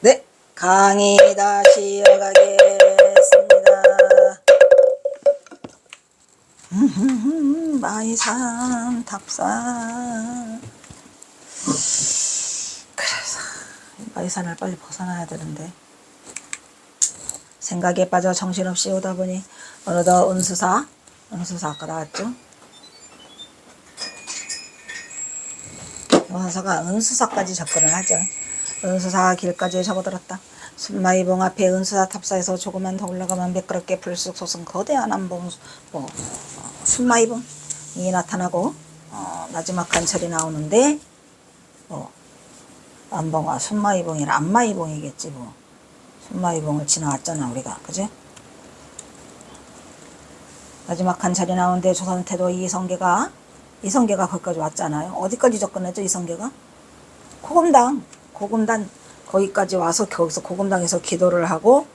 네, 강의 다시 이어가겠습니다. 마이산 탑산. 그래서 마이산을 빨리 벗어나야 되는데 생각에 빠져 정신없이 오다 보니 어느덧 은수사 아까 나왔죠? 은수사가 은수사까지 접근을 하죠. 은수사 길까지 접어들었다. 순마이봉 앞에 은수사 탑사에서 조금만 더 올라가면 매끄럽게 불쑥 솟은 거대한 안봉, 순마이봉이 나타나고 나지막한 철이 나오는데 안봉아 순마이봉이라 안마이봉이겠지 뭐. 순마이봉을 지나왔잖아 우리가, 그지? 나지막한 철이 나오는데 조선태도 이성계가 거기까지 왔잖아요. 어디까지 접근했죠 이성계가? 고금단 거기까지 와서 거기서 고금당에서 기도를 하고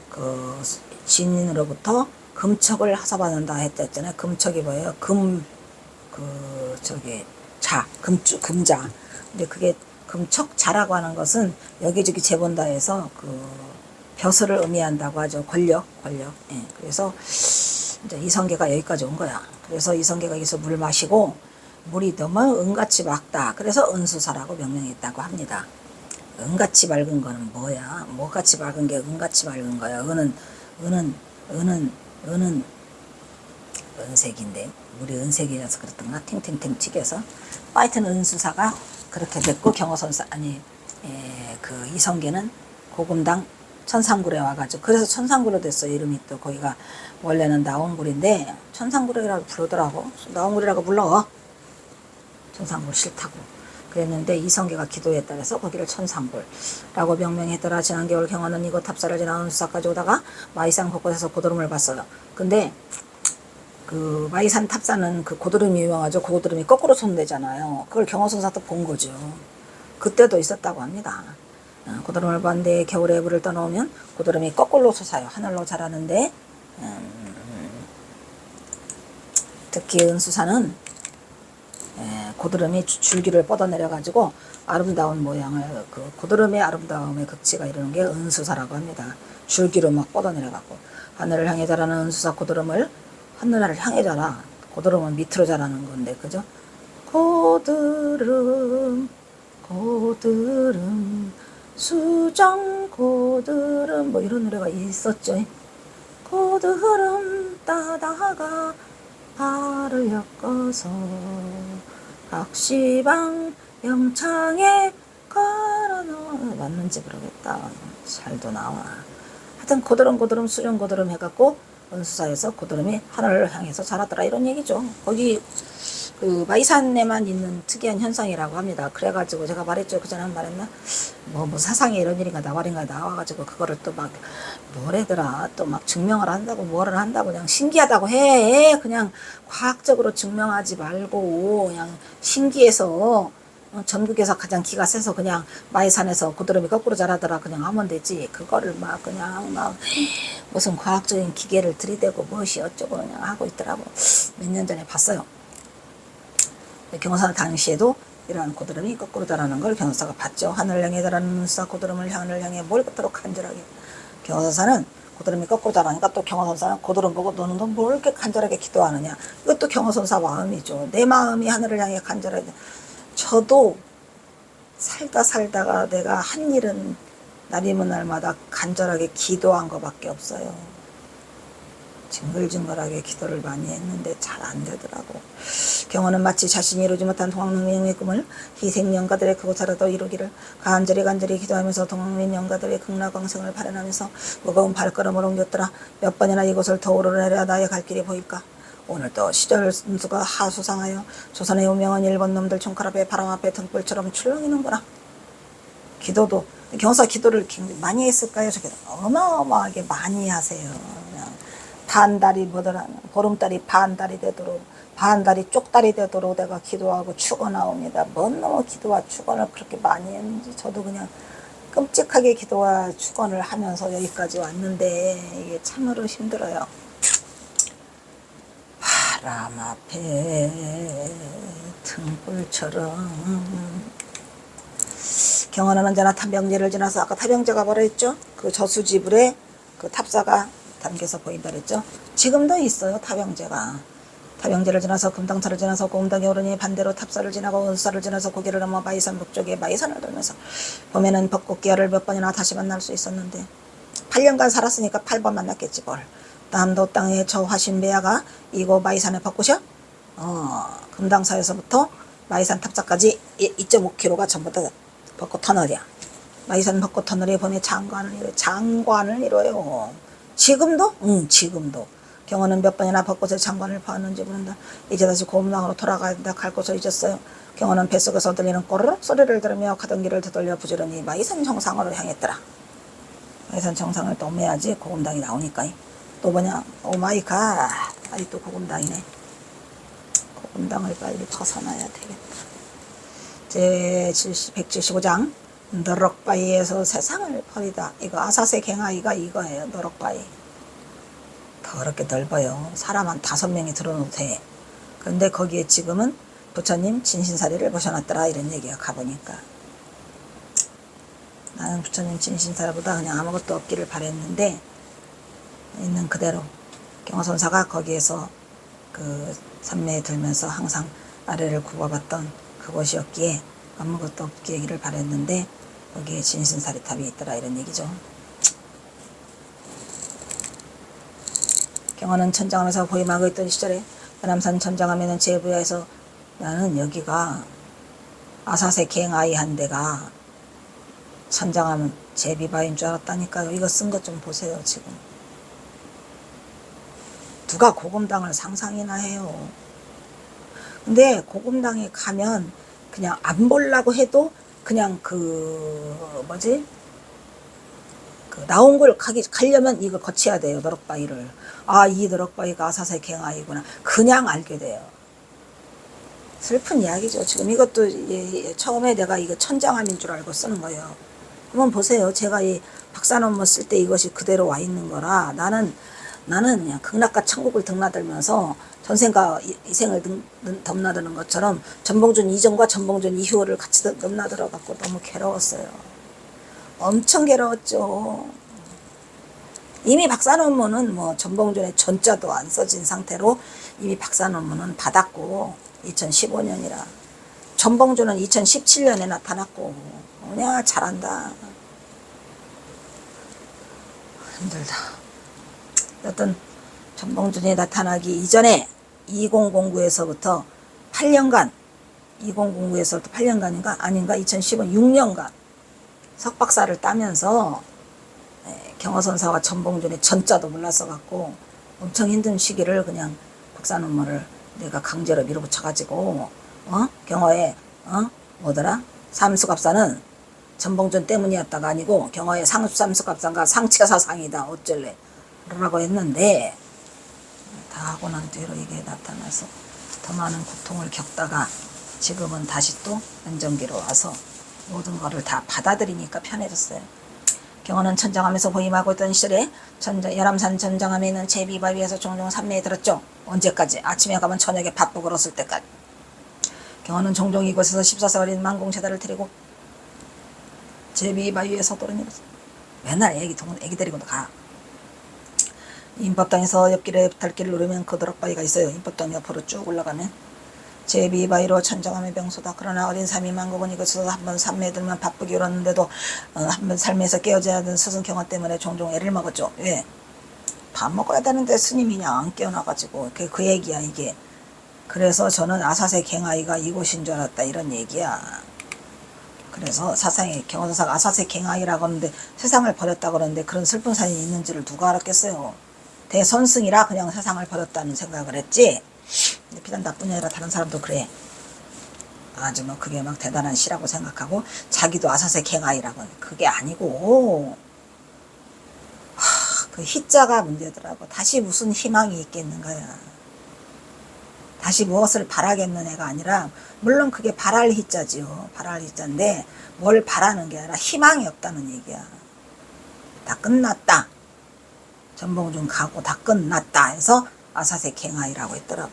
그 진인으로부터 금척을 하사받는다 했잖아요. 금척이 뭐예요? 금자. 근데 그게 금척자라고 하는 것은 여기저기 재본다해서 그 벼슬을 의미한다고 하죠. 권력. 예. 그래서 이제 이성계가 여기까지 온 거야. 그래서 이성계가 여기서 물 마시고 물이 너무 은같이 맑다. 그래서 은수사라고 명명했다고 합니다. 은같이 맑은 거는 뭐야? 뭐같이 맑은 게 은같이 맑은 거야? 은은 은색인데 물이 은색이라서 그렇던가 탱탱탱 튀겨서 하여튼 은수사가 그렇게 됐고 경호선사 그 이성계는 고금당 천상굴에 와가지고 그래서 천상굴로 됐어. 이름이 또 거기가 원래는 나온굴인데 천상굴이라고 부르더라고. 나온굴이라고 불러. 천상굴 싫다고 그랬는데 이성계가 기도에 따라서 거기를 천상굴라고 명명했더라. 지난 겨울 경화는 이곳 탑사를 지나 은수사까지 오다가 마이산 곳곳에서 고드름을 봤어요. 근데 그 마이산 탑사는 그 고드름이 유명하죠. 고드름이 거꾸로 솟는다잖아요. 그걸 경호선사도 본 거죠. 그때도 있었다고 합니다. 고드름을 봤는데 겨울에 물을 떠놓으면 고드름이 거꾸로 솟아요. 하늘로 자라는데 특히 은수사는 고드름이 줄기를 뻗어내려가지고 아름다운 모양을 그 고드름의 아름다움의 극치가 이르는 게 은수사라고 합니다. 줄기로 막 뻗어내려가고 하늘을 향해 자라는 은수사 고드름을 하늘을 향해 자라. 고드름은 밑으로 자라는 건데 그죠? 고드름 수정 고드름 뭐 이런 노래가 있었죠. 고드름 따다가 발을 엮어서 각시방 영창에 걸어놓아 맞는지 모르겠다. 잘도 나와. 하여튼 고드름 수정 고드름 해갖고 은수사에서 고드름이 하늘을 향해서 자라더라 이런 얘기죠. 거기 그 마이산에만 있는 특이한 현상이라고 합니다. 그래가지고 제가 말했죠. 그전에 한 말했나? 뭐 사상에 이런 일인가 나발인가 나와가지고 그거를 또 막 뭐래더라 또 막 증명을 한다고 뭐를 한다고 그냥 신기하다고 해. 그냥 과학적으로 증명하지 말고 그냥 신기해서 전국에서 가장 기가 세서 그냥 마이산에서 고드름이 거꾸로 자라더라 그냥 하면 되지. 그거를 막 그냥 막 무슨 과학적인 기계를 들이대고 무엇이 어쩌고 그냥 하고 있더라고. 몇 년 전에 봤어요. 경호사 당시에도 이러한 고드름이 거꾸로 자라는 걸 경호사가 봤죠. 하늘을 향해 자라는 은수사 고드름을 하늘을 향해 뭘 그토록 간절하게. 경호사는 고드름이 거꾸로 자라니까 또 경호선사는 고드름 보고 너는 뭘 이렇게 간절하게 기도하느냐. 이것도 경호선사 마음이죠. 내 마음이 하늘을 향해 간절하게. 저도 살다가 내가 한 일은 날이면 날마다 간절하게 기도한 것밖에 없어요. 징글징글하게 기도를 많이 했는데 잘 안 되더라고. 경호는 마치 자신이 이루지 못한 동학민의 꿈을 희생 영가들의 그곳에라도 이루기를 간절히 기도하면서 동학민 영가들의 극락광생을 발현하면서 무거운 발걸음을 옮겼더라. 몇 번이나 이곳을 더 오르내려 나의 갈 길이 보일까. 오늘도 시절 순수가 하수상하여 조선의 유명한 일본 놈들 총칼 앞에 바람 앞에 등불처럼 출렁이는구나. 기도도 경호사 기도를 굉장히 많이 했을까요? 저게 어마어마하게 많이 하세요. 그냥 반달이 뭐더라 보름달이 반달이 되도록 반달이 쪽달이 되도록 내가 기도하고 축원하옵니다. 뭔 놈의 기도와 축원을 그렇게 많이 했는지 저도 그냥 끔찍하게 기도와 축원을 하면서 여기까지 왔는데 이게 참으로 힘들어요. 바람 앞에 등불처럼 경원은 언제나 탑병제를 지나서 아까 탑병제가 뭐라 했죠? 그 저수지불에 그 탑사가 담겨서 보인다 그랬죠? 지금도 있어요 탑병제가. 탑병제를 지나서 금당차를 지나서 고음당에 오르니 반대로 탑사를 지나고 은사를 지나서 고개를 넘어 마이산 북쪽에 마이산을 돌면서 봄에는 벚꽃기아를 몇 번이나 다시 만날 수 있었는데 8년간 살았으니까 8번 만났겠지 뭘. 남도 땅의 저 화신배야가 이곳 마이산의 벚꽃이야? 금당사에서부터 마이산 탑사까지 2.5km가 전부 다 벚꽃 터널이야. 마이산 벚꽃 터널이 봄에 장관을 이뤄요. 지금도? 응, 지금도. 경호는 몇 번이나 벚꽃의 장관을 보았는지 모른다. 이제 다시 고음당으로 돌아간다 갈 곳을 잊었어요. 경호는 뱃속에서 들리는 꼬르륵 소리를 들으며 가던 길을 되돌려 부지런히 마이산 정상으로 향했더라. 마이산 정상을 넘어야지 고음당이 나오니까. 또 뭐냐? 오 마이 갓. 아이 또 고음당이네. 고음당을 빨리 벗어나야 되겠다. 제 175장 너럭바위에서 세상을 버리다. 이거 아사세 갱아이가 이거예요. 너럭바위. 더럽게 넓어요. 사람 한 5명이 들어놓도 돼. 그런데 거기에 지금은 부처님 진신사리를 모셔놨더라 이런 얘기가 가보니까 나는 부처님 진신사리보다 그냥 아무것도 없기를 바랬는데 있는 그대로 경허선사가 거기에서 그 산매에 들면서 항상 아래를 굽어봤던 그곳이었기에 아무것도 없기를 바랬는데 거기에 진신사리탑이 있더라 이런 얘기죠. 경호는 천장하면서 보임하고 있던 시절에 연암산 천장하면은 제부야에서 나는 여기가 아사세 갱아이 한 대가 천장하면 제비바인 줄 알았다니까요. 이거 쓴 것 좀 보세요. 지금 누가 고금당을 상상이나 해요. 근데 고금당에 가면 그냥 안 보려고 해도 그냥 그 뭐지? 그 나온 걸 가려면 이걸 거쳐야 돼요. 너럭바위를. 아, 이 너럭바위가 아사세 갱아이구나. 그냥 알게 돼요. 슬픈 이야기죠. 지금 이것도 처음에 내가 이거 천장함인 줄 알고 쓰는 거예요. 한번 보세요. 제가 이 박사 논문 쓸 때 이것이 그대로 와 있는 거라 나는 그냥 극락과 천국을 등나들면서 전생과 이생을 넘나드는 것처럼 전봉준 이전과 전봉준 이후를 같이 넘나들어 갖고 너무 괴로웠어요. 엄청 괴로웠죠. 이미 박사 논문은 뭐 전봉준의 전자도 안 써진 상태로 이미 박사 논문은 받았고 2015년이라 전봉준은 2017년에 나타났고 뭐냐 잘한다. 힘들다. 어떤 전봉준이 나타나기 이전에 2009에서부터 8년간 2009에서부터 8년간인가 아닌가 2015 6년간 석박사를 따면서 경허선사와 전봉준의 전자도 몰랐어갖고 엄청 힘든 시기를 그냥 박사 논문을 내가 강제로 밀어붙여가지고 경허의 뭐더라 삼수갑사는 전봉준 때문이었다가 아니고 경허의 삼수갑사가 상체사상이다 어쩔래 라고 했는데 다 하고 난 뒤로 이게 나타나서 더 많은 고통을 겪다가 지금은 다시 또 안정기로 와서 모든 거를 다 받아들이니까 편해졌어요. 경호는 천장함에서 보임하고 있던 시절에 열암산 천장함에 있는 제비바위에서 종종 산매에 들었죠. 언제까지? 아침에 가면 저녁에 밥도 걸었을 때까지. 경호는 종종 이곳에서 14세 어린 만공제다를 데리고 제비바위에서 돌아다녔어. 맨날 애기 데리고 가. 인법당에서 옆길에 달길을 누르면 그 너럭바위가 있어요. 인법당 옆으로 쭉 올라가면 제비바위로 천정함의 명소다. 그러나 어린 삼이 만국은 이것에서 한번 산매에 들면 바쁘게 울었는데도 한번 삶에서 깨어져야 하는 스승 경호 때문에 종종 애를 먹었죠. 왜? 밥 먹어야 되는데 스님이 그냥 안 깨어나가지고 그 얘기야 이게. 그래서 저는 아사세 갱아이가 이곳인 줄 알았다 이런 얘기야. 그래서 사상에 경호선사가 아사세 갱아이라고 하는데 세상을 버렸다고 그러는데 그런 슬픈 사연이 있는지를 누가 알았겠어요. 대선승이라 그냥 세상을 버렸다는 생각을 했지. 비단 나뿐이 아니라 다른 사람도 그래. 아주 뭐 그게 막 대단한 시라고 생각하고 자기도 아사세 갱아이라고. 그게 아니고 그 희자가 문제더라고. 다시 무슨 희망이 있겠는 거야. 다시 무엇을 바라겠는 애가 아니라 물론 그게 바랄 희자지요. 바랄 희자인데 뭘 바라는 게 아니라 희망이 없다는 얘기야. 다 끝났다. 전봉준 가고 다 끝났다 해서 아사세 갱아이라고 했더라고.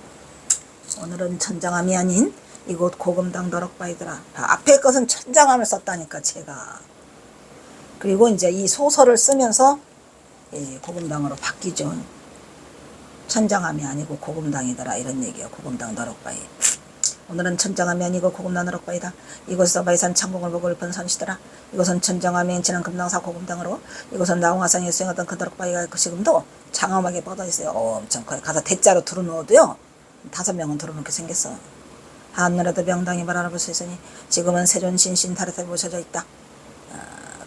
오늘은 천장함이 아닌 이곳 고금당 너럭바위더라. 앞에 것은 천장함을 썼다니까 제가. 그리고 이제 이 소설을 쓰면서 고금당으로 바뀌죠. 천장함이 아니고 고금당이더라 이런 얘기예요. 고금당 너럭바위. 오늘은 천장함이 아니고 고금당 너럭바위다. 이곳에서 바위산 창공을 보고 읊은 선시더라. 이곳은 천장함이 행치는 금당사 고금당으로 이곳은 나홍화상에 수행하던 그 너럭바위가 그 지금도 장엄하게 뻗어 있어요. 엄청 커요. 가서 대자로 들어놓어도요 5명은 들어놓게 생겼어. 하늘에도 명당이 바라볼 수 있으니 지금은 세존신신 다르게 모셔져 있다.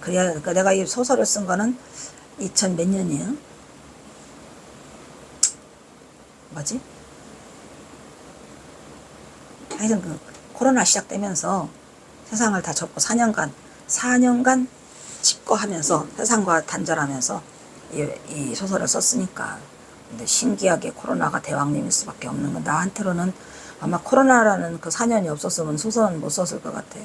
그래야 내가 이 소설을 쓴 거는 2000 몇 년이에요? 뭐지? 하여튼 그 코로나 시작되면서 세상을 다 접고 4년간 집거하면서 세상과 단절하면서 이 소설을 썼으니까. 근데 신기하게 코로나가 대왕님일 수밖에 없는 건 나한테로는 아마 코로나라는 그 4년이 없었으면 소설은 못 썼을 것 같아.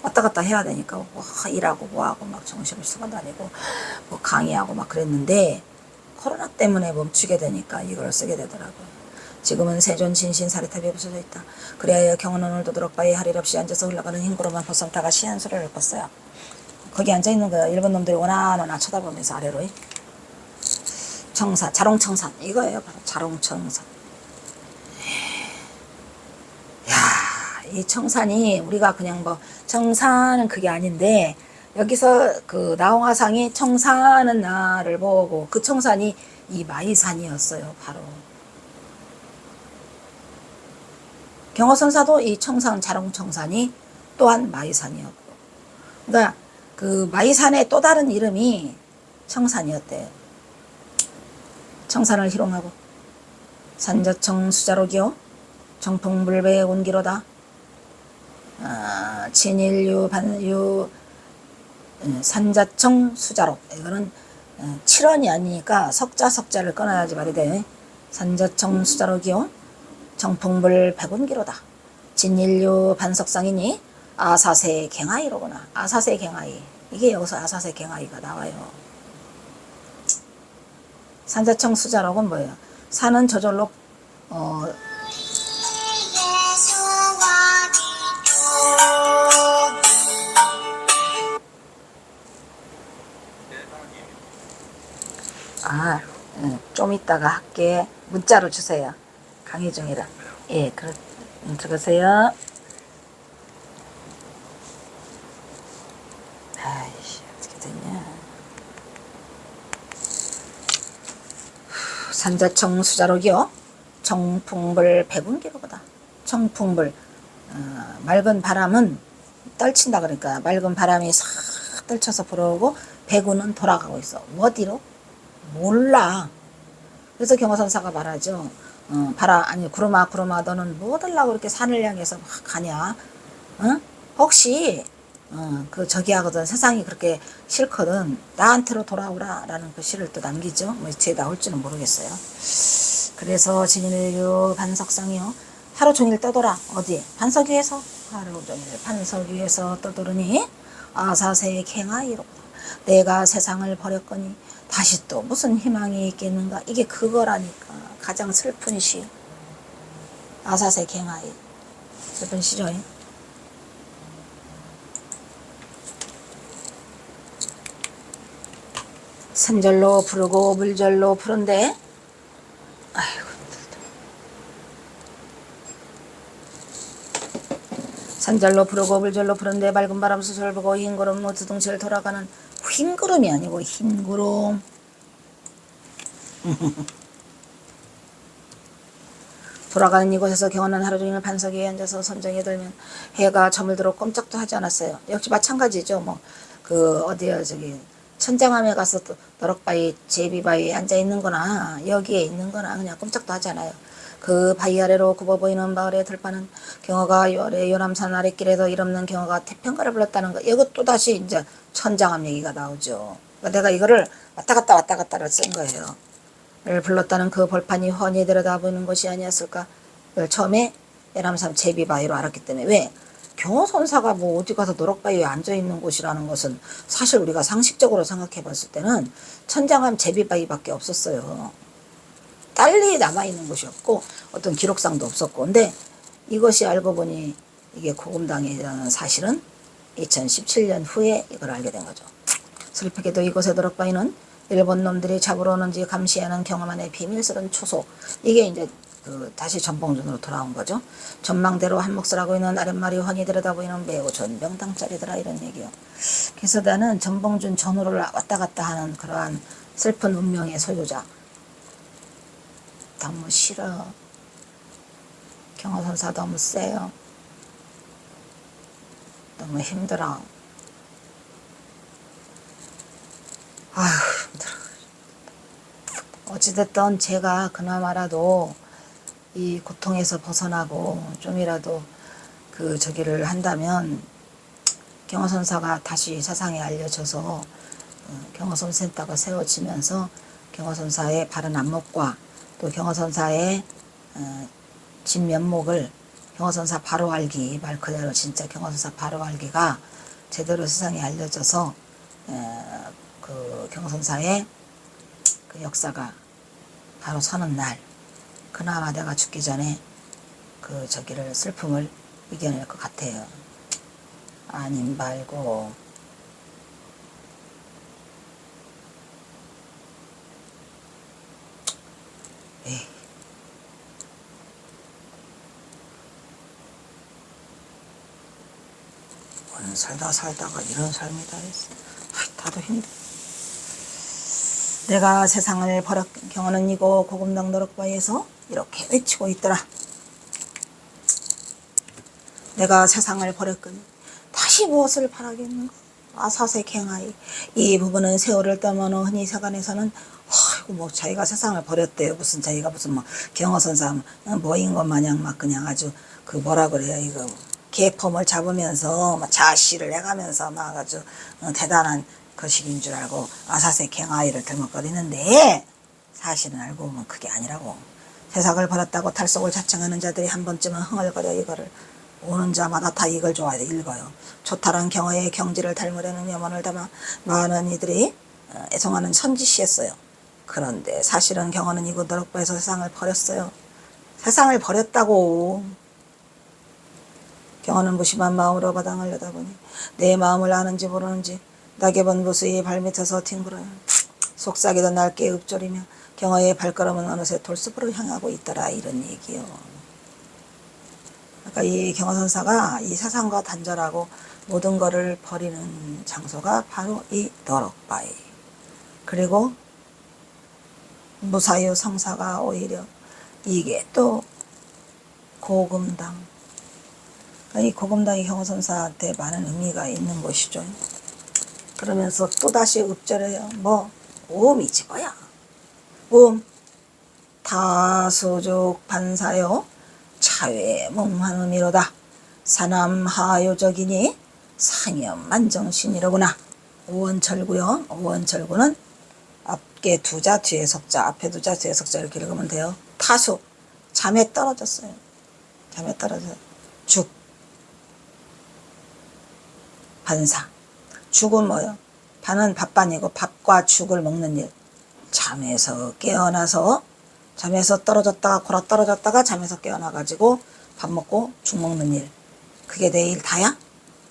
왔다 갔다 해야 되니까 뭐 일하고 뭐하고 막 정신을 쓰고 다니고 뭐 강의하고 막 그랬는데 코로나 때문에 멈추게 되니까 이걸 쓰게 되더라고요. 지금은 세존신신 사리탑에 부서져 있다. 그래야 경은 오늘도 드럭바위 할일 없이 앉아서 흘러가는 흰구름한 보쌈타가 시한 소리를 껐어요. 거기 앉아있는 거 일본 놈들이 오나오나 쳐다보면서 아래로 청산, 자롱청산 이거예요. 바로 자롱청산. 야, 이 청산이 우리가 그냥 뭐 청산은 그게 아닌데 여기서 그 나홍화상이 청산은 나를 보고 그 청산이 이 마이산이었어요. 바로 경허선사도 이 청산 자롱청산이 또한 마이산이었고, 그러니까 그 마이산의 또 다른 이름이 청산이었대요. 청산을 희롱하고 산자청 수자록이요 정풍불배의 온기로다. 진일유 반유 산자청 수자록. 이거는 7원이 아니니까 석자를 끊어야지 말이 돼. 산자청 수자록이요 정풍불 백운기로다. 진일유 반석상이니 아사세 갱하이로구나. 아사세 갱하이. 이게 여기서 아사세 갱하이가 나와요. 산자청 수자록은 뭐예요? 산은 저절로 좀 이따가 할게. 문자로 주세요. 강의 중이라. 예, 들어가세요. 아이씨, 어떻게 됐냐. 산자청 수자록이요 정풍불 백운기로보다. 정풍불 맑은 바람은 떨친다. 그러니까 맑은 바람이 싹 떨쳐서 불어오고 백운은 돌아가고 있어. 어디로? 몰라. 그래서 경허선사가 말하죠. 구름아 너는 뭐 하려고 이렇게 산을 향해서 막 가냐? 혹시 그 저기 하거든. 세상이 그렇게 싫거든. 나한테로 돌아오라 라는 그 시를 또 남기죠. 뭐 뒤에 나올지는 모르겠어요. 그래서 진일유 반석상이요 하루 종일 떠돌아. 어디? 반석 위에서 하루 종일 반석 위에서 떠도르니 아사세 갱하이로 내가 세상을 버렸거니 다시 또 무슨 희망이 있겠는가. 이게 그거라니까. 가장 슬픈 시. 아사세 갱하이. 슬픈 시죠. 산절로 부르고 물절로 푸른데 아이고 산절로 부르고 물절로 푸른데 맑은 바람 수술 보고 흰구름 두둥실 돌아가는 흰구름이 아니고 흰구름. 돌아가는 이곳에서 경원은 하루 종일 반석 위에 앉아서 선정에 들면 해가 저물도록 꼼짝도 하지 않았어요. 역시 마찬가지죠. 뭐 그 어디야 저기 천장함에 가서 너럭바위 제비바위에 앉아 있는 거나 여기에 있는 거나 그냥 꼼짝도 하지 않아요. 그 바위 아래로 굽어 보이는 마을의 들판은 경허가 요람산 아랫길에도 일없는 경허가 태평가를 불렀다는 거. 이거 또다시 이제 천장함 얘기가 나오죠. 그러니까 내가 이거를 왔다 갔다를 쓴 거예요. 를 불렀다는 그 벌판이 훤히 들여다보는 것이 아니었을까. 처음에 예람산 제비바위로 알았기 때문에. 왜? 경허선사가 뭐 어디 가서 너럭바위에 앉아있는 곳이라는 것은 사실 우리가 상식적으로 생각해 봤을 때는 천장함 제비바위밖에 없었어요. 딸리 남아있는 곳이 없고 어떤 기록상도 없었고. 근데 이것이 알고 보니 이게 고금당이라는 사실은 2017년 후에 이걸 알게 된 거죠. 슬프게도 이곳의 도록바위는 일본 놈들이 잡으러 오는지 감시하는 경험안의 비밀스러운 초소. 이게 이제 다시 전봉준으로 돌아온 거죠. 전망대로 한몫을 하고 있는 아랫말이 훤히 들여다보이는 매우 전병당짜리더라 이런 얘기요. 그래서 나는 전봉준 전후를 왔다 갔다 하는 그러한 슬픈 운명의 소유자. 너무 싫어. 경호선사 너무 세요. 너무 힘들어. 아휴 힘들어. 어찌됐든 제가 그나마라도 이 고통에서 벗어나고 좀이라도 저기를 한다면 경호선사가 다시 세상에 알려져서 경호선센터가 세워지면서 경호선사의 바른 안목과 또 경호선사의 진면목을 경호선사 바로 알기, 말 그대로 진짜 경호선사 바로 알기가 제대로 세상에 알려져서 경호선사의 그 역사가 바로 서는 날, 그나마 내가 죽기 전에 저기를 슬픔을 이겨낼 것 같아요. 아님 말고 에이. 살다가 이런 삶이다 했어. 다도 힘들어. 내가 세상을 버렸 경호는 이고 고금당 도록바위에서 이렇게 외치고 있더라. 내가 세상을 버렸거니 다시 무엇을 바라겠는가. 아사색행하이. 이 부분은 세월을 떠나는 흔히 세간에서는 뭐 자기가 세상을 버렸대요. 무슨 자기가 무슨 뭐 경호선사 뭐인 것 마냥 막 그냥 아주 뭐라 그래요 이거 개폼을 잡으면서 막 자시를 해가면서 막 아주 대단한 것식인 줄 알고 아사색행하이를 들먹거리는데 사실은 알고 보면 그게 아니라고. 세상을 버렸다고 탈속을 자청하는 자들이 한 번쯤은 흥얼거려 이거를 오는 자마다 다 이걸 좋아해 읽어요. 초탈한 경어의 경지를 닮으려는 염원을 담아 많은 이들이 애송하는 선지시였어요. 그런데 사실은 경어는 이곳 도록바위에서 세상을 버렸어요. 세상을 버렸다고. 경어는 무심한 마음으로 바닥을 내다보니 내 마음을 아는지 모르는지 낙엽은 무수히 발밑에서 뒹굴어요. 속삭이던 날개에 읊조리며 경어의 발걸음은 어느새 돌숲으로 향하고 있더라 이런 얘기요. 그러니까 이 경호선사가 이 세상과 단절하고 모든 것을 버리는 장소가 바로 이 도록바위. 그리고 무사유 성사가 오히려 이게 또 고금당. 이 고금당이 경호선사한테 많은 의미가 있는 것이죠. 그러면서 또다시 읊조려요. 오음이지 뭐야. 오음. 다수족 반사요. 차외 몽환음이로다. 사남하요적이니 상염만정신이로구나. 오원철구요. 오원철구는 앞에 두자 뒤에 석자, 앞에 두자 뒤에 석자 이렇게 읽으면 돼요. 타수. 잠에 떨어졌어요. 잠에 떨어져요. 죽. 반사. 죽은 뭐요? 반은 밥반이고 밥과 죽을 먹는 일. 잠에서 깨어나서 잠에서 떨어졌다가 골아 떨어졌다가 잠에서 깨어나가지고 밥 먹고 죽 먹는 일. 그게 내 일 다야?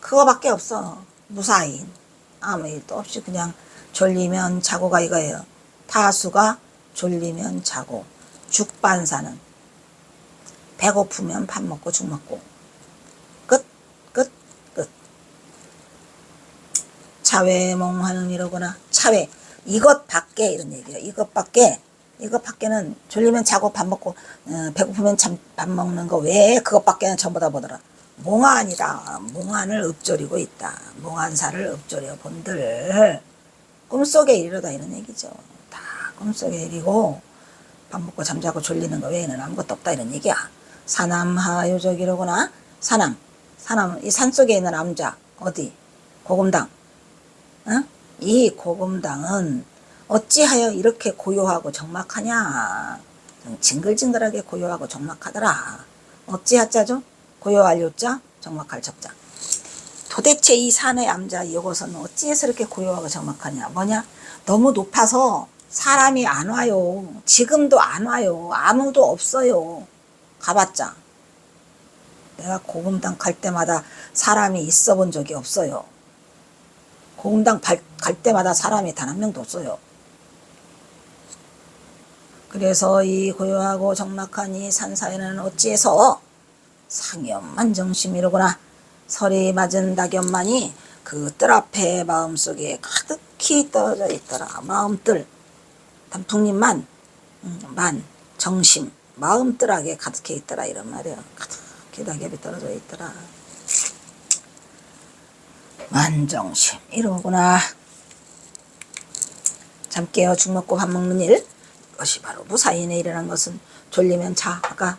그거밖에 없어. 무사인. 아무 일도 없이 그냥 졸리면 자고가 이거예요. 타수가 졸리면 자고. 죽반사는 배고프면 밥 먹고 죽 먹고. 끝. 끝. 끝. 차외몽하는 이러구나. 차외. 이것밖에 이런 얘기예요. 이것밖에는 졸리면 자고 밥 먹고 배고프면 밥 먹는 거 외에 그것밖에는 전부 다 뭐더라. 몽환이다. 몽환을 읊조리고 있다. 몽환사를 읊조려 본들 꿈속의 일이로다 이런 얘기죠. 다 꿈속의 일이고 밥 먹고 잠자고 졸리는 거 외에는 아무것도 없다 이런 얘기야. 사남하요적이로구나. 사남 이 산속에 있는 암자 어디? 고금당. 응? 이 고금당은 어찌하여 이렇게 고요하고 적막하냐. 징글징글하게 고요하고 적막하더라. 어찌하자죠? 고요할 요자, 적막할 적자. 도대체 이 산의 암자 이것은 어찌해서 이렇게 고요하고 적막하냐. 뭐냐? 너무 높아서 사람이 안 와요. 지금도 안 와요. 아무도 없어요. 가봤자. 내가 고금당 갈 때마다 사람이 있어 본 적이 없어요. 고금당 갈 때마다 사람이 단 한 명도 없어요. 그래서 이 고요하고 적막한 이 산사에는 어찌해서 상염만정심이로구나. 설이 맞은 낙엽만이 그 뜰 앞에 마음속에 가득히 떨어져 있더라. 마음뜰, 단풍잎만 만 정심 마음뜰하게 가득해 있더라 이런 말이야. 가득히 낙엽이 떨어져 있더라. 만정심 이러구나. 잠 깨어 죽 먹고 밥 먹는 일, 그것이 바로 무사인의 일이라는 것은 졸리면 자. 아까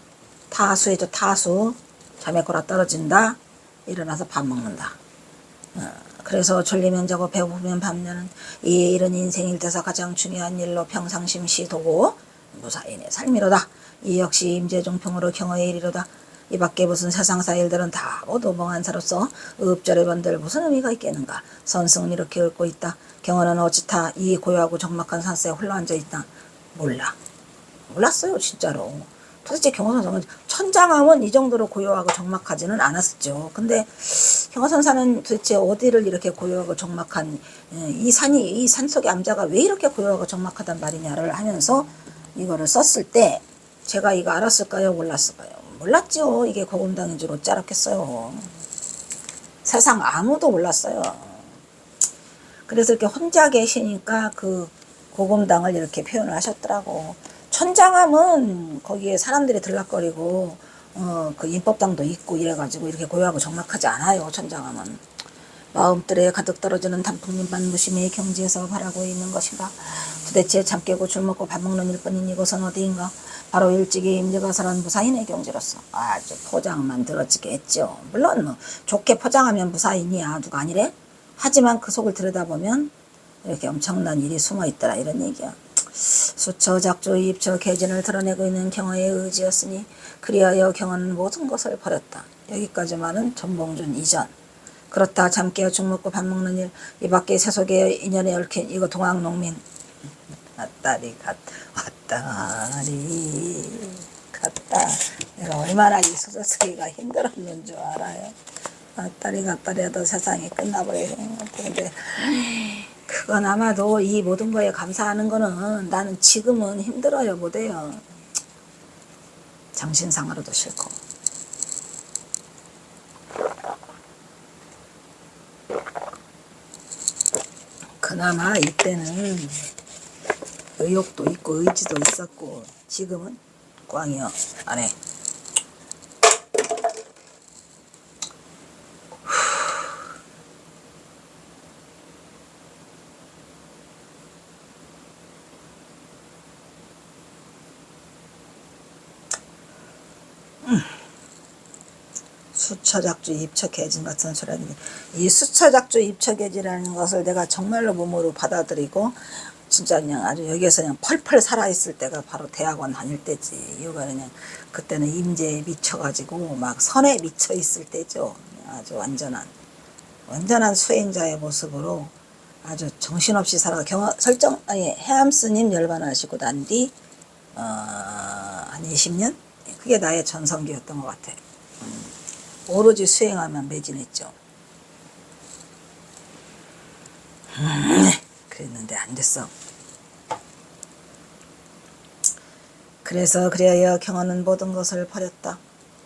타수에도 타수, 잠에 골아 떨어진다. 일어나서 밥 먹는다. 그래서 졸리면 자고 배고프면 밥냐는 이 일은 인생일 때서 가장 중요한 일로 평상심시 도고 무사인의 삶이로다. 이 역시 임재종평으로 경어의 일이로다. 이 밖에 무슨 세상사 일들은 다 모두 멍한 사로서 읍절의 번들 무슨 의미가 있겠는가. 선승은 이렇게 읊고 있다. 경어는 어찌타 이 고요하고 적막한 산세에 홀로 앉아있다. 몰랐어요 진짜로. 도대체 경어선사는 천장함은 이 정도로 고요하고 적막하지는 않았죠. 근데 경어선사는 도대체 어디를 이렇게 고요하고 적막한 이 산속의 암자가 왜 이렇게 고요하고 적막하단 말이냐를 하면서 이거를 썼을 때 제가 이거 알았을까요? 몰랐을까요? 몰랐죠. 이게 고금당인 줄 어찌 알았겠어요. 세상 아무도 몰랐어요. 그래서 이렇게 혼자 계시니까 그 고금당을 이렇게 표현을 하셨더라고. 천장함은 거기에 사람들이 들락거리고 그 인법당도 있고 이래가지고 이렇게 고요하고 적막하지 않아요. 천장함은 마음들에 가득 떨어지는 단풍잎만 무심히 경지에서 바라고 있는 것인가. 도대체 잠 깨고 줄 먹고 밥 먹는 일뿐인 이곳은 어디인가. 바로 일찍이 임재가설한 무사인의 경지로서 아주 포장만 들어지게 했죠. 물론 뭐 좋게 포장하면 무사인이야 누가 아니래. 하지만 그 속을 들여다보면 이렇게 엄청난 일이 숨어있더라 이런 얘기야. 수처 작조 입처 계진을 드러내고 있는 경어의 의지였으니 그리하여 경어는 모든 것을 버렸다. 여기까지만은 전봉준 이전. 그렇다 잠 깨어 죽 먹고 밥 먹는 일, 이 밖에 세속에 인연에 얽힌 이거 동학농민. 왔다리 갔다. 내가 얼마나 이 소설 쓰기가 힘들었는 줄 알아요. 왔다리 갔다리 하다 세상이 끝나버리는 것 같은데 그건 아마도 이 모든 거에 감사하는 거는 나는 지금은 힘들어요. 못해요. 정신상으로도 싫고. 그나마 이때는 의욕도 있고 의지도 있었고 지금은 꽝이요. 안 해. 수처작주 입처계진 같은 소리는 이 수처작주 입처계지라는 것을 내가 정말로 몸으로 받아들이고 진짜 그냥 아주 여기에서 그냥 펄펄 살아있을 때가 바로 대학원 다닐 때지. 이유가 그냥 그때는 임재에 미쳐가지고 막 선에 미쳐 있을 때죠. 아주 완전한 수행자의 모습으로 아주 정신없이 살아. 해암스님 열반하시고 난 뒤 한 20년? 그게 나의 전성기였던 것 같아. 오로지 수행하면 매진했죠. 그랬는데 안 됐어. 그래서 그래야 경어는 모든 것을 버렸다.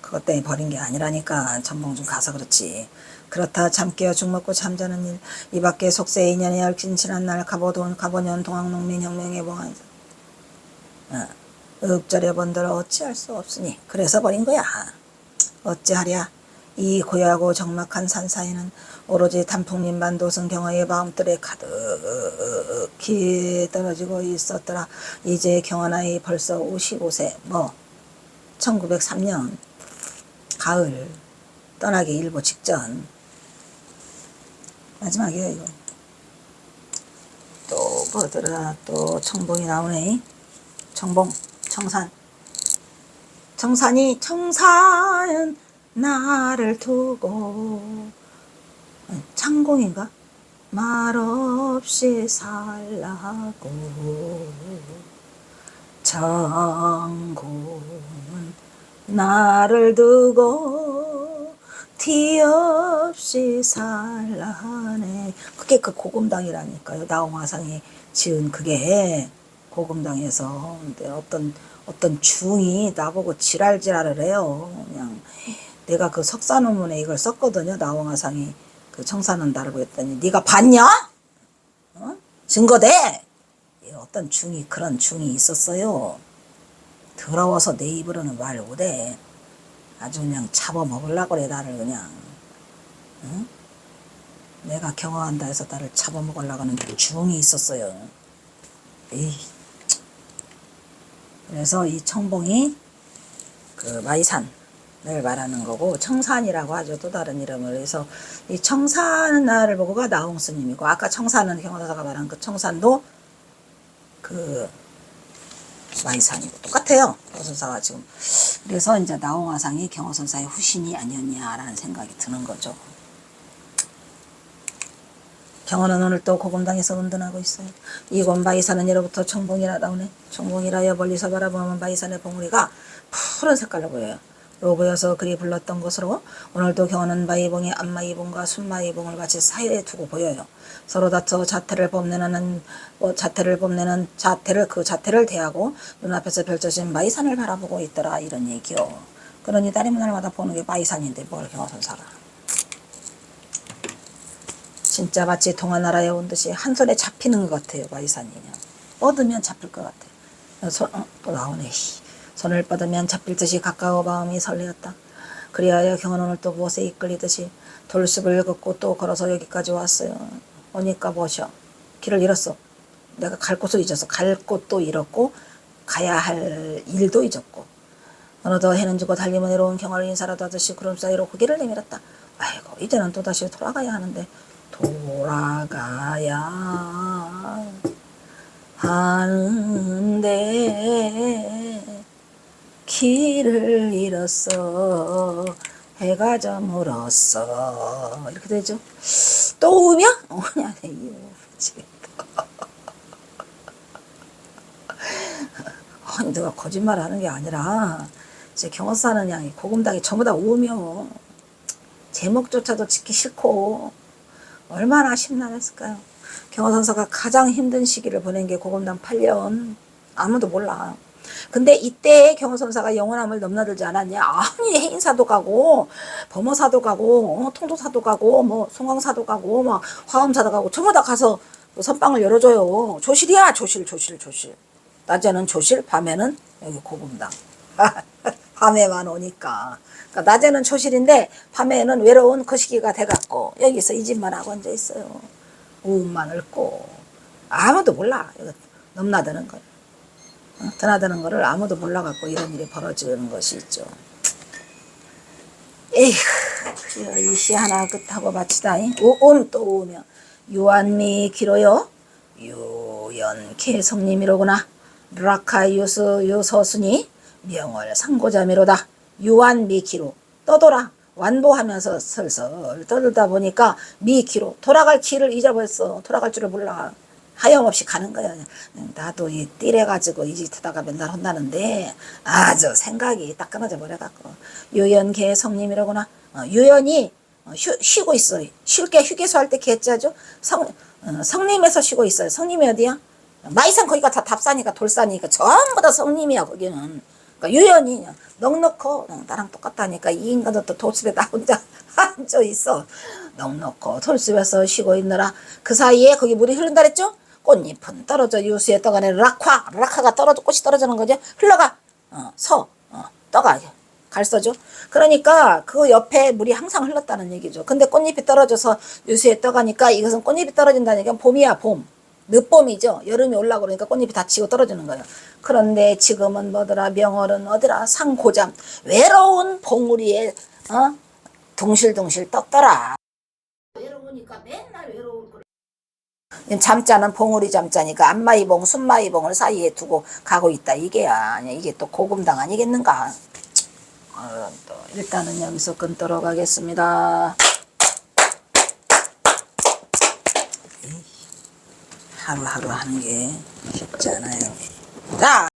그것 때문에 버린 게 아니라니까. 전봉준 가서 그렇지. 그렇다 잠 깨어 죽 먹고 잠자는 일, 이 밖에 속세의 인연에 얽힌 지난날 가보년 동학농민 혁명에 봉한 읍절의 번들 어찌할 수 없으니 그래서 버린 거야. 어찌하랴. 이 고요하고 적막한 산사이는 오로지 단풍잎만 도승 경어의 마음들에 가득히 떨어지고 있었더라. 이제 경어 나이 벌써 55세. 1903년 가을 떠나기 일보 직전. 마지막이에요 이거. 또 뭐더라. 또 청봉이 나오네. 청봉 청산이 청산 나를 두고 창공인가? 말없이 살라고 창공은 나를 두고 티 없이 살라하네. 그게 그 고금당이라니까요. 나홍화상이 지은 그게 고금당에서. 근데 어떤 중이 나보고 지랄지랄을 해요. 그냥 내가 그 석사 논문에 이걸 썼거든요. 나홍화상이 그 청산한다라고 했더니 네가 봤냐? 어? 증거돼. 어떤 중이 그런 중이 있었어요. 더러워서 내 입으로는 말 못해. 아주 그냥 잡아먹으려고 그래 나를 그냥. 응? 내가 경화한다 해서 나를 잡아먹으려고 하는 중이 있었어요. 에이. 그래서 이 청봉이 그 마이산을 말하는 거고 청산이라고 하죠. 또 다른 이름을. 그래서 이 청산나를 보고가 나홍스님이고 아까 청산은 경화사가 말한 그 청산도 그 마이산이고 똑같아요. 경화선사가 지금. 그래서 이제 나홍화상이 경화선사의 후신이 아니었냐라는 생각이 드는 거죠. 경화는 오늘 또 고금당에서 운동하고 있어요. 이곳 바이산은 예로부터 청봉이라 나오네. 청봉이라여 멀리서 바라보면 바이산의 봉우리가 푸른 색깔로 보여요. 로 보여서 그리 불렀던 것으로 오늘도 경화는 바이봉이 앞마이봉과 순마이봉을 같이 사이에 두고 보여요. 서로 다투어 자태를 뽐내는 그 자태를 대하고 눈앞에서 펼쳐진 바이산을 바라보고 있더라 이런 얘기요. 그러니 다리문 날마다 보는 게 바이산인데 뭘 경화선사가. 진짜 마치 동화나라에 온 듯이 한 손에 잡히는 것 같아요. 바이산이 그냥 뻗으면 잡힐 것 같아요. 또 나오네. 손을 뻗으면 잡힐 듯이 가까워 마음이 설레었다. 그리하여 경은 오늘 또 무엇에 이끌리듯이 돌숲을 걷고 또 걸어서 여기까지 왔어요. 오니까 뭐셔? 길을 잃었어. 내가 갈 곳을 잊었어. 갈 곳도 잃었고 가야 할 일도 잊었고 어느덧 해는 지고 달리면 외로운 경화를 인사라도 하듯이 구름 사이로 고개를 내밀었다. 아이고 이제는 또다시 돌아가야 하는데 돌아가야 하는데 길을 잃었어 해가 저물었어 이렇게 되죠. 또 우며? 그냥 아니 내가 거짓말하는 게 아니라 제 경화사는 그냥 고금당이 전부 다 우며 제목조차도 짓기 싫고 얼마나 심란했을까요. 경화선사가 가장 힘든 시기를 보낸 게 고금당 8년. 아무도 몰라. 근데 이때 경화선사가 영원함을 넘나들지 않았냐. 아니 해인사도 가고 범어사도 가고 통도사도 가고 뭐 송광사도 가고 막 화엄사도 가고 전부 다 가서 선방을 열어줘요. 조실이야 조실. 낮에는 조실 밤에는 여기 고금당. 밤에만 오니까. 그러니까 낮에는 조실인데 밤에는 외로운 그 시기가 돼갖고 여기서 이 집만 하고 앉아 있어요. 우음만 읊고 아무도 몰라. 이거 넘나드는 걸. 드나드는 거를 아무도 몰라갖고 이런 일이 벌어지는 것이 있죠. 에휴, 이 시 하나 끝하고 마치다. 또 우며 유한미 기로요. 유연케 성님이로구나. 르라카 유서순이 명월 상고자미로다. 유한미키로 떠돌아 완보하면서 슬슬 떠들다 보니까 미키로 돌아갈 길을 잊어버렸어. 돌아갈 줄을 몰라. 하염없이 가는 거야. 나도 이 띠래가지고 이 짓하다가 맨날 혼나는데 아주 생각이 딱 끊어져 버려갖고 유연계 성님이라구나. 유연이 쉬고 있어. 쉴 게 휴게소 할 때 개짜죠. 성님에서 쉬고 있어요. 성님이 어디야? 마이산 거기가 다 답사니까 돌사니까 전부 다 성님이야 거기는. 그러니까 유연히 넉넉고 나랑 똑같다니까. 이 인간도 또 돌숲에 나 혼자 앉아 있어. 넉넉고 돌숲에서 쉬고 있느라 그 사이에 거기 물이 흐른다 그랬죠. 꽃잎은 떨어져 유수에 떠가네. 락화가 떨어져 꽃이 떨어지는 거죠. 흘러가 떠가 갈서죠. 그러니까 그 옆에 물이 항상 흘렀다는 얘기죠. 근데 꽃잎이 떨어져서 유수에 떠가니까 이것은 꽃잎이 떨어진다는 얘기는 봄이야. 봄. 늦봄이죠. 여름이 올라오고 그러니까 꽃잎이 다 지고 떨어지는 거예요. 그런데 지금은 뭐더라. 명월은 어디라. 상고잠 외로운 봉우리에 둥실둥실 떴더라. 외로우니까 맨날 외로울 거라. 잠자는 봉우리 잠자니까 앞마이봉 순마이봉을 사이에 두고 가고 있다. 이게 또 고금당 아니겠는가. 또 일단은 여기서 끊도록 하겠습니다. 하루하루 하는 게 쉽지 않아요. 자.